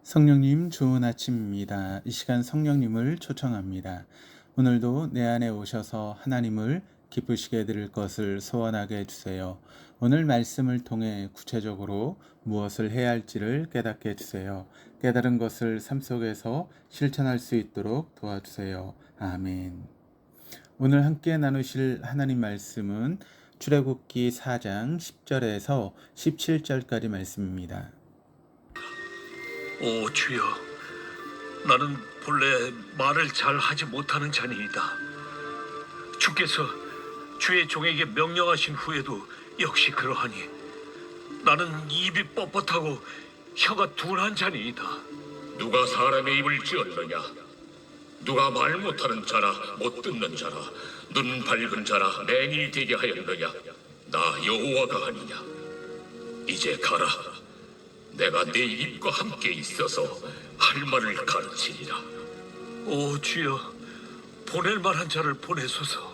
성령님 좋은 아침입니다. 이 시간 성령님을 초청합니다. 오늘도 내 안에 오셔서 하나님을 기쁘시게 해드릴 것을 소원하게 해주세요. 오늘 말씀을 통해 구체적으로 무엇을 해야 할지를 깨닫게 해주세요. 깨달은 것을 삶 속에서 실천할 수 있도록 도와주세요. 아멘. 오늘 함께 나누실 하나님 말씀은 출애굽기 4장 10절에서 17절까지 말씀입니다. 오 주여, 나는 본래 말을 잘 하지 못하는 자니이다. 주께서 주의 종에게 명령하신 후에도 역시 그러하니 나는 입이 뻣뻣하고 혀가 둔한 자니이다. 누가 사람의 입을 지었느냐? 누가 말 못하는 자라 못 듣는 자라 눈 밝은 자라 맹인이 되게 하였느냐? 나 여호와가 아니냐? 이제 가라. 내가 네 입과 함께 있어서 할 말을 가르치리라. 오 주여, 보낼 만한 자를 보내소서.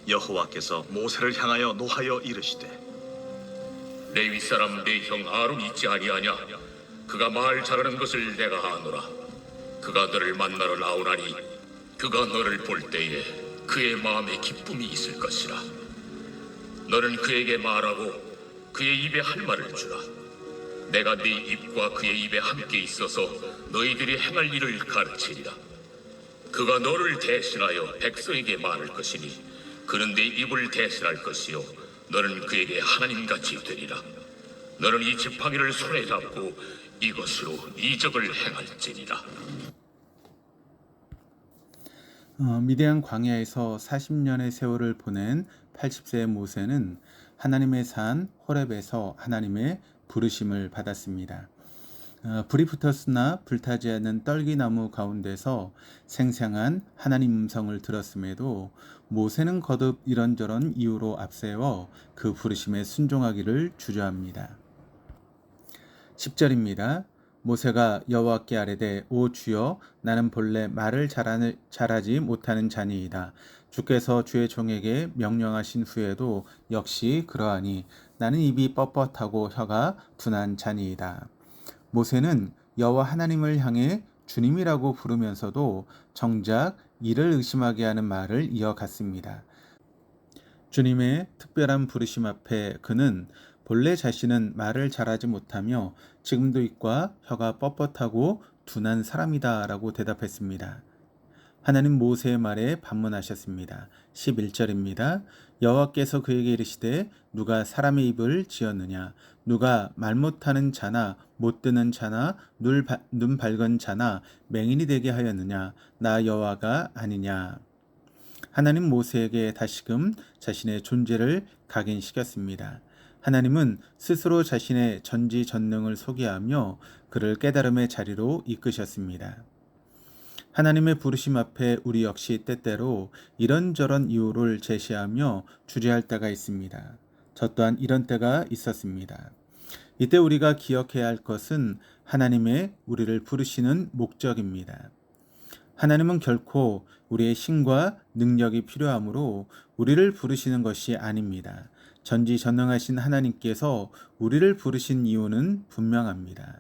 여호와께서 모세를 향하여 노하여 이르시되 레위 사람 내 형 아론 있지 아니하냐? 그가 말 잘하는 것을 내가 아노라. 그가 너를 만나러 나오나니 그가 너를 볼 때에 그의 마음에 기쁨이 있을 것이라. 너는 그에게 말하고 그의 입에 할 말을 주라. 내가 네 입과 그의 입에 함께 있어서 너희들이 행할 일을 가르치리라. 그가 너를 대신하여 백성에게 말할 것이니 그는 네 입을 대신할 것이요 너는 그에게 하나님같이 되리라. 너는 이 지팡이를 손에 잡고 이것으로 이적을 행할지니라. 미디안 광야에서 40년의 세월을 보낸 80세의 모세는 하나님의 산 호렙에서 하나님의 부르심을 받았습니다. 불이 붙었으나 불타지 않는 떨기나무 가운데서 생생한 하나님 음성을 들었음에도 모세는 거듭 이런저런 이유로 앞세워 그 부르심에 순종하기를 주저합니다. 10절입니다. 모세가 여호와께 아뢰되 오 주여, 나는 본래 말을 잘하지 못하는 자니이다. 주께서 주의 종에게 명령하신 후에도 역시 그러하니 나는 입이 뻣뻣하고 혀가 둔한 자니이다. 모세는 여호와 하나님을 향해 주님이라고 부르면서도 정작 이를 의심하게 하는 말을 이어갔습니다. 주님의 특별한 부르심 앞에 그는 본래 자신은 말을 잘하지 못하며 지금도 입과 혀가 뻣뻣하고 둔한 사람이다 라고 대답했습니다. 하나님 모세의 말에 반문하셨습니다. 11절입니다. 여호와께서 그에게 이르시되 누가 사람의 입을 지었느냐? 누가 말 못하는 자나 못 듣는 자나 눈 밝은 자나 맹인이 되게 하였느냐? 나 여호와가 아니냐? 하나님 모세에게 다시금 자신의 존재를 각인시켰습니다. 하나님은 스스로 자신의 전지전능을 소개하며 그를 깨달음의 자리로 이끄셨습니다. 하나님의 부르심 앞에 우리 역시 때때로 이런저런 이유를 제시하며 주저할 때가 있습니다. 저 또한 이런 때가 있었습니다. 이때 우리가 기억해야 할 것은 하나님의 우리를 부르시는 목적입니다. 하나님은 결코 우리의 힘과 능력이 필요하므로 우리를 부르시는 것이 아닙니다. 전지전능하신 하나님께서 우리를 부르신 이유는 분명합니다.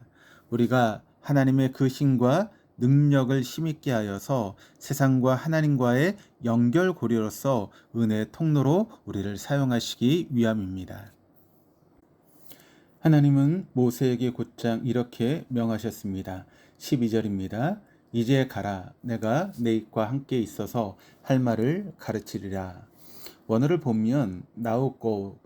우리가 하나님의 그 힘과 능력을 힘있게 하여서 세상과 하나님과의 연결고리로서 은혜의 통로로 우리를 사용하시기 위함입니다. 하나님은 모세에게 곧장 이렇게 명하셨습니다. 12절입니다. 이제 가라. 내가 내 입과 함께 있어서 할 말을 가르치리라. 원어를 보면 now go,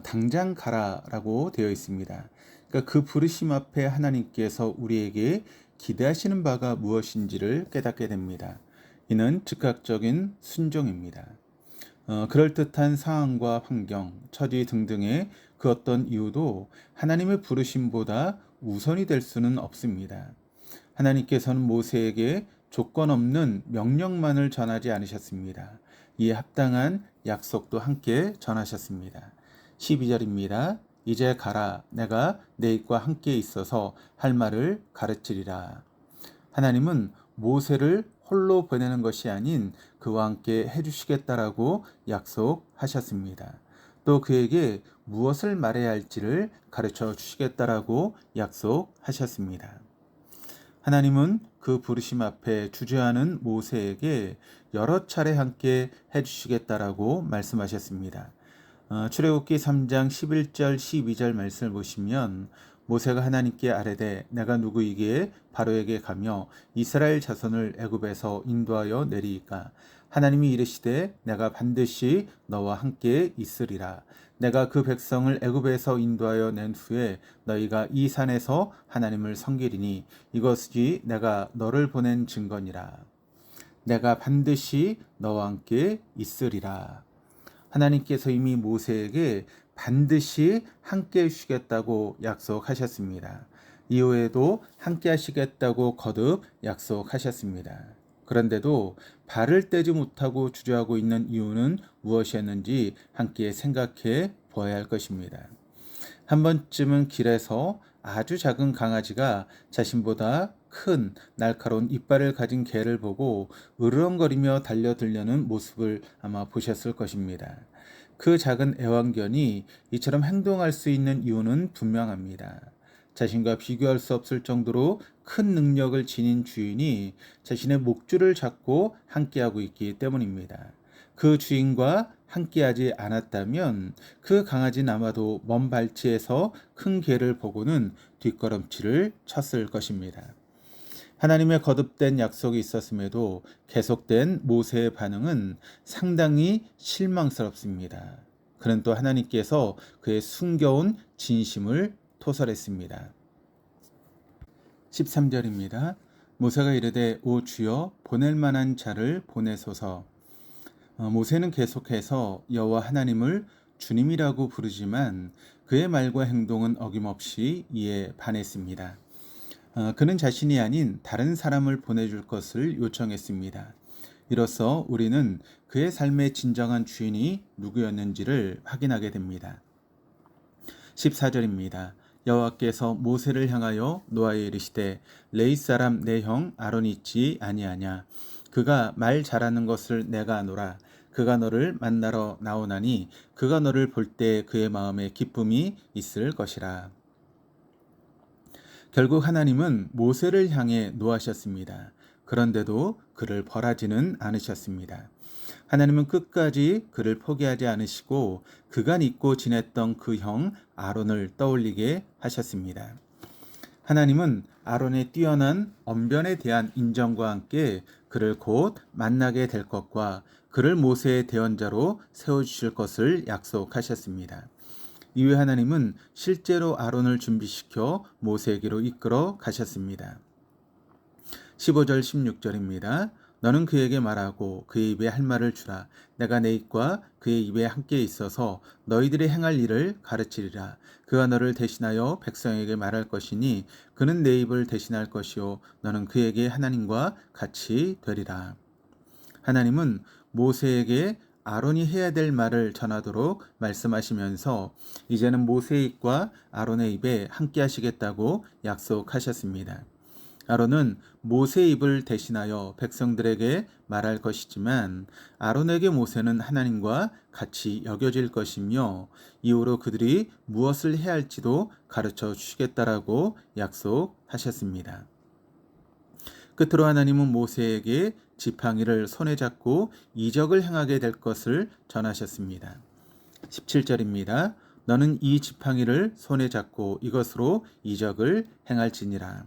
당장 가라라고 되어 있습니다. 그러니까 그 부르심 앞에 하나님께서 우리에게 기대하시는 바가 무엇인지를 깨닫게 됩니다. 이는 즉각적인 순종입니다. 그럴듯한 상황과 환경, 처지 등등의 그 어떤 이유도 하나님의 부르심보다 우선이 될 수는 없습니다. 하나님께서는 모세에게 조건 없는 명령만을 전하지 않으셨습니다. 이에 합당한 약속도 함께 전하셨습니다. 12절입니다. 이제 가라. 내가 내 입과 함께 있어서 할 말을 가르치리라. 하나님은 모세를 홀로 보내는 것이 아닌 그와 함께 해주시겠다라고 약속하셨습니다. 또 그에게 무엇을 말해야 할지를 가르쳐 주시겠다라고 약속하셨습니다. 하나님은 그 부르심 앞에 주저하는 모세에게 여러 차례 함께 해주시겠다라고 말씀하셨습니다. 출애굽기 3장 11절 12절 말씀을 보시면 모세가 하나님께 아뢰되 내가 누구이기에 바로에게 가며 이스라엘 자손을 애굽에서 인도하여 내리이까 하나님이 이르시되 내가 반드시 너와 함께 있으리라. 내가 그 백성을 애굽에서 인도하여 낸 후에 너희가 이 산에서 하나님을 섬기리니 이것이 내가 너를 보낸 증거니라. 내가 반드시 너와 함께 있으리라. 하나님께서 이미 모세에게 반드시 함께 해주시겠다고 약속하셨습니다. 이후에도 함께 하시겠다고 거듭 약속하셨습니다. 그런데도 발을 떼지 못하고 주저하고 있는 이유는 무엇이었는지 함께 생각해 보아야 할 것입니다. 한 번쯤은 길에서 아주 작은 강아지가 자신보다 큰 날카로운 이빨을 가진 개를 보고 으르렁거리며 달려들려는 모습을 아마 보셨을 것입니다. 그 작은 애완견이 이처럼 행동할 수 있는 이유는 분명합니다. 자신과 비교할 수 없을 정도로 큰 능력을 지닌 주인이 자신의 목줄을 잡고 함께하고 있기 때문입니다. 그 주인과 함께하지 않았다면 그 강아지는 아마도 먼 발치에서 큰 개를 보고는 뒷걸음질을 쳤을 것입니다. 하나님의 거듭된 약속이 있었음에도 계속된 모세의 반응은 상당히 실망스럽습니다. 그는 또 하나님께서 그의 숨겨온 진심을 토설했습니다. 13절입니다. 모세가 이르되 오 주여 보낼 만한 자를 보내소서. 모세는 계속해서 여호와 하나님을 주님이라고 부르지만 그의 말과 행동은 어김없이 이에 반했습니다. 그는 자신이 아닌 다른 사람을 보내줄 것을 요청했습니다. 이로써 우리는 그의 삶의 진정한 주인이 누구였는지를 확인하게 됩니다. 14절입니다. 여호와께서 모세를 향하여 노하여 이르시되 레위 사람 내 형 아론이 있지 아니하냐. 그가 말 잘하는 것을 내가 아노라. 그가 너를 만나러 나오나니 그가 너를 볼 때 그의 마음에 기쁨이 있을 것이라. 결국 하나님은 모세를 향해 노하셨습니다. 그런데도 그를 벌하지는 않으셨습니다. 하나님은 끝까지 그를 포기하지 않으시고 그간 잊고 지냈던 그 형 아론을 떠올리게 하셨습니다. 하나님은 아론의 뛰어난 언변에 대한 인정과 함께 그를 곧 만나게 될 것과 그를 모세의 대언자로 세워주실 것을 약속하셨습니다. 이후에 하나님은 실제로 아론을 준비시켜 모세에게로 이끌어 가셨습니다. 15절 16절입니다. 너는 그에게 말하고 그의 입에 할 말을 주라. 내가 내 입과 그의 입에 함께 있어서 너희들이 행할 일을 가르치리라. 그가 너를 대신하여 백성에게 말할 것이니 그는 내 입을 대신할 것이요 너는 그에게 하나님과 같이 되리라. 하나님은 모세에게 아론이 해야 될 말을 전하도록 말씀하시면서 이제는 모세의 입과 아론의 입에 함께 하시겠다고 약속하셨습니다. 아론은 모세의 입을 대신하여 백성들에게 말할 것이지만 아론에게 모세는 하나님과 같이 여겨질 것이며 이후로 그들이 무엇을 해야 할지도 가르쳐 주시겠다라고 약속하셨습니다. 끝으로 하나님은 모세에게 지팡이를 손에 잡고 이적을 행하게 될 것을 전하셨습니다. 17절입니다. 너는 이 지팡이를 손에 잡고 이것으로 이적을 행할지니라.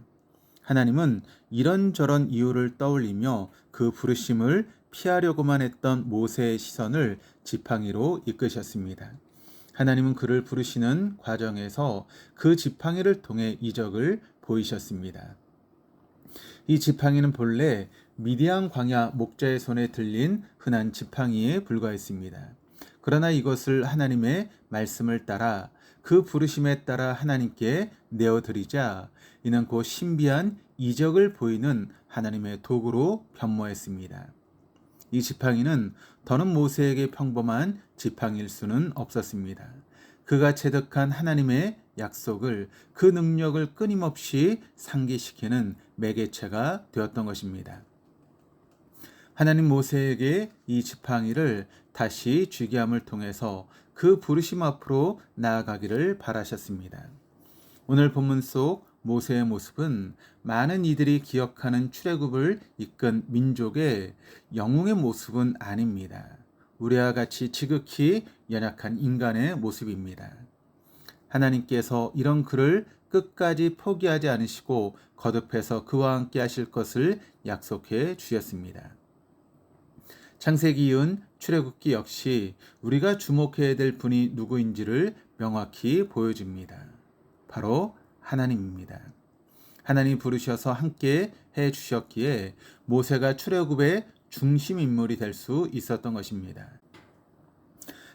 하나님은 이런저런 이유를 떠올리며 그 부르심을 피하려고만 했던 모세의 시선을 지팡이로 이끄셨습니다. 하나님은 그를 부르시는 과정에서 그 지팡이를 통해 이적을 보이셨습니다. 이 지팡이는 본래 미디안 광야 목자의 손에 들린 흔한 지팡이에 불과했습니다. 그러나 이것을 하나님의 말씀을 따라 그 부르심에 따라 하나님께 내어드리자 이는 곧 신비한 이적을 보이는 하나님의 도구로 변모했습니다. 이 지팡이는 더는 모세에게 평범한 지팡이일 수는 없었습니다. 그가 체득한 하나님의 약속을 그 능력을 끊임없이 상기시키는 매개체가 되었던 것입니다. 하나님 모세에게 이 지팡이를 다시 쥐게 함을 통해서 그 부르심 앞으로 나아가기를 바라셨습니다. 오늘 본문 속 모세의 모습은 많은 이들이 기억하는 출애굽을 이끈 민족의 영웅의 모습은 아닙니다. 우리와 같이 지극히 연약한 인간의 모습입니다. 하나님께서 이런 그를 끝까지 포기하지 않으시고 거듭해서 그와 함께 하실 것을 약속해 주셨습니다. 창세기 이은 출애굽기 역시 우리가 주목해야 될 분이 누구인지를 명확히 보여줍니다. 바로 하나님입니다. 하나님 부르셔서 함께 해 주셨기에 모세가 출애굽의 중심 인물이 될 수 있었던 것입니다.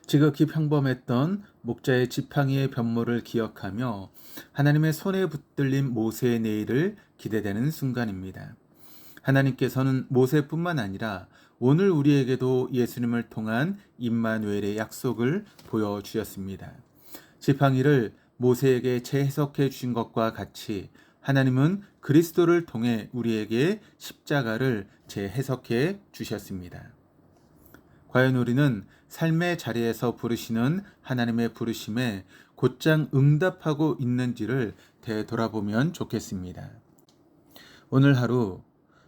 지극히 평범했던 목자의 지팡이의 변모를 기억하며 하나님의 손에 붙들린 모세의 내일을 기대되는 순간입니다. 하나님께서는 모세뿐만 아니라 오늘 우리에게도 예수님을 통한 임마누엘의 약속을 보여주셨습니다. 지팡이를 모세에게 재해석해 주신 것과 같이 하나님은 그리스도를 통해 우리에게 십자가를 재해석해 주셨습니다. 과연 우리는 삶의 자리에서 부르시는 하나님의 부르심에 곧장 응답하고 있는지를 되돌아보면 좋겠습니다. 오늘 하루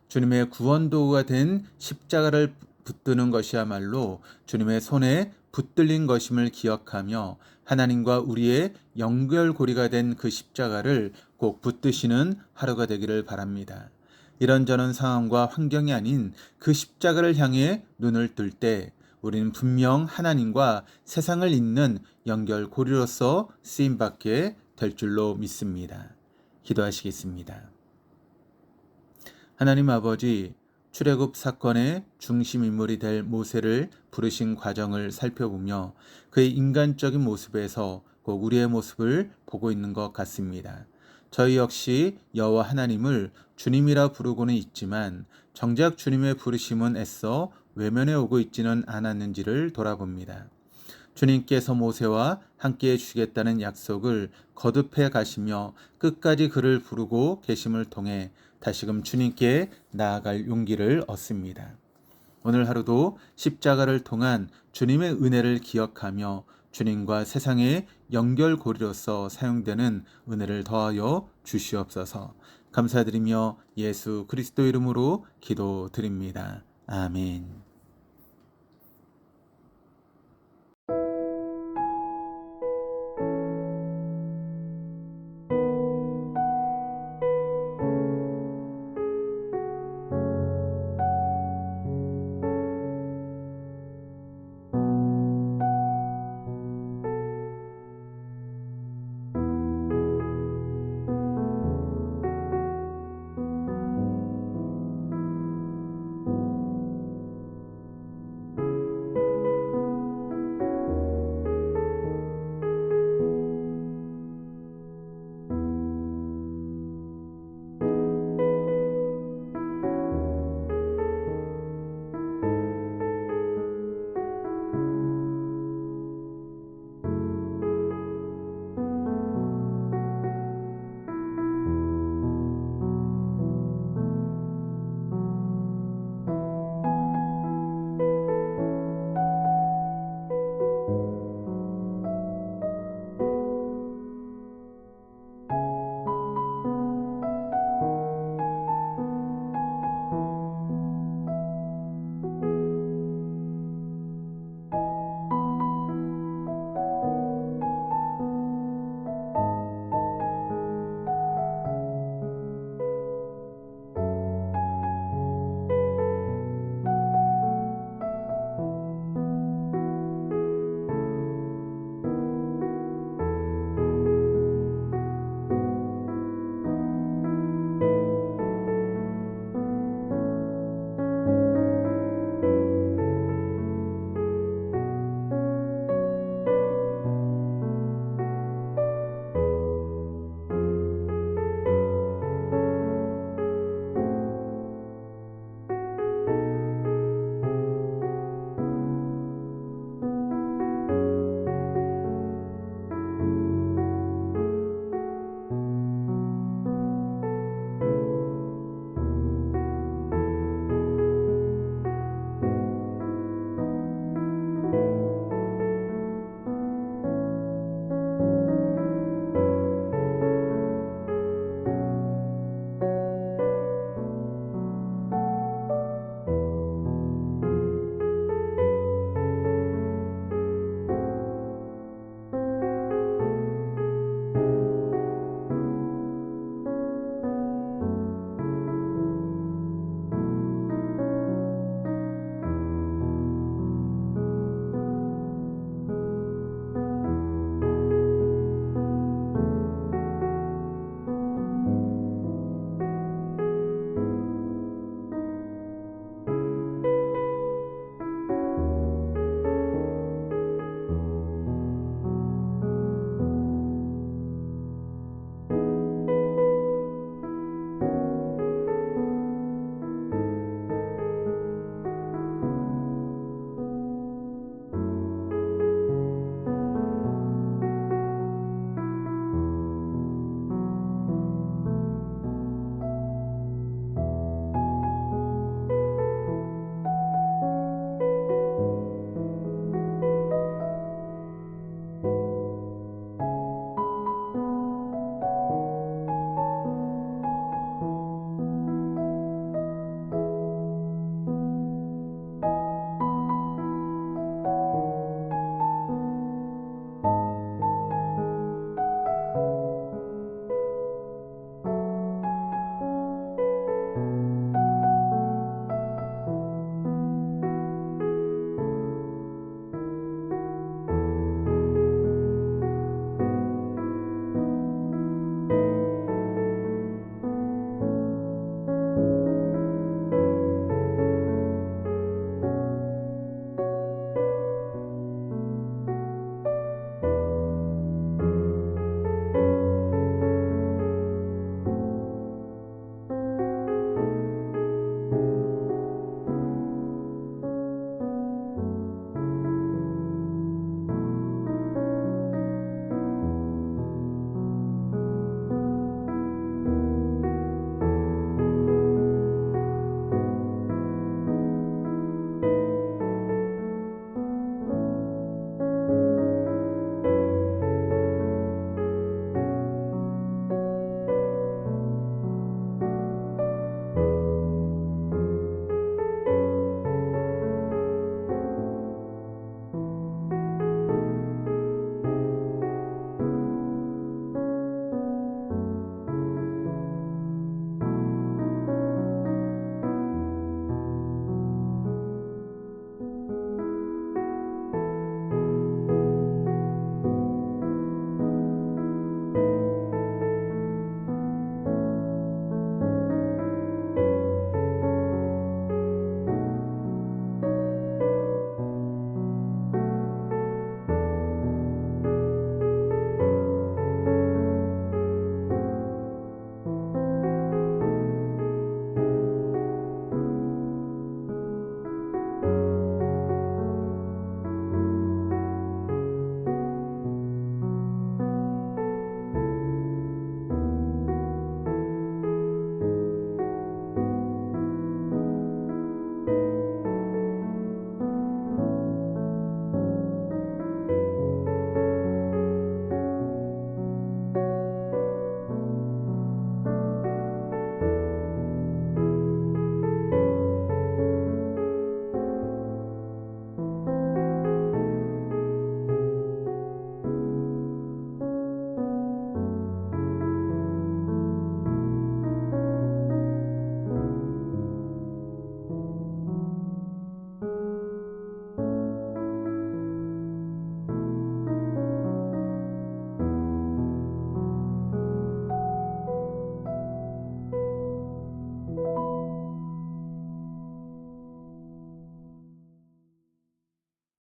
주님의 구원 도구가 된 십자가를 붙드는 것이야말로 주님의 손에 붙들린 것임을 기억하며 하나님과 우리의 연결고리가 된 그 십자가를 꼭 붙드시는 하루가 되기를 바랍니다. 이런저런 상황과 환경이 아닌 그 십자가를 향해 눈을 뜰 때 우리는 분명 하나님과 세상을 잇는 연결고리로서 쓰임받게 될 줄로 믿습니다. 기도하시겠습니다. 하나님 아버지, 출애굽 사건의 중심 인물이 될 모세를 부르신 과정을 살펴보며 그의 인간적인 모습에서 꼭 우리의 모습을 보고 있는 것 같습니다. 저희 역시 여호와 하나님을 주님이라 부르고는 있지만 정작 주님의 부르심은 애써 외면해 오고 있지는 않았는지를 돌아봅니다. 주님께서 모세와 함께 해주시겠다는 약속을 거듭해 가시며 끝까지 그를 부르고 계심을 통해 다시금 주님께 나아갈 용기를 얻습니다. 오늘 하루도 십자가를 통한 주님의 은혜를 기억하며 주님과 세상의 연결고리로서 사용되는 은혜를 더하여 주시옵소서. 감사드리며 예수 그리스도 이름으로 기도드립니다. 아멘.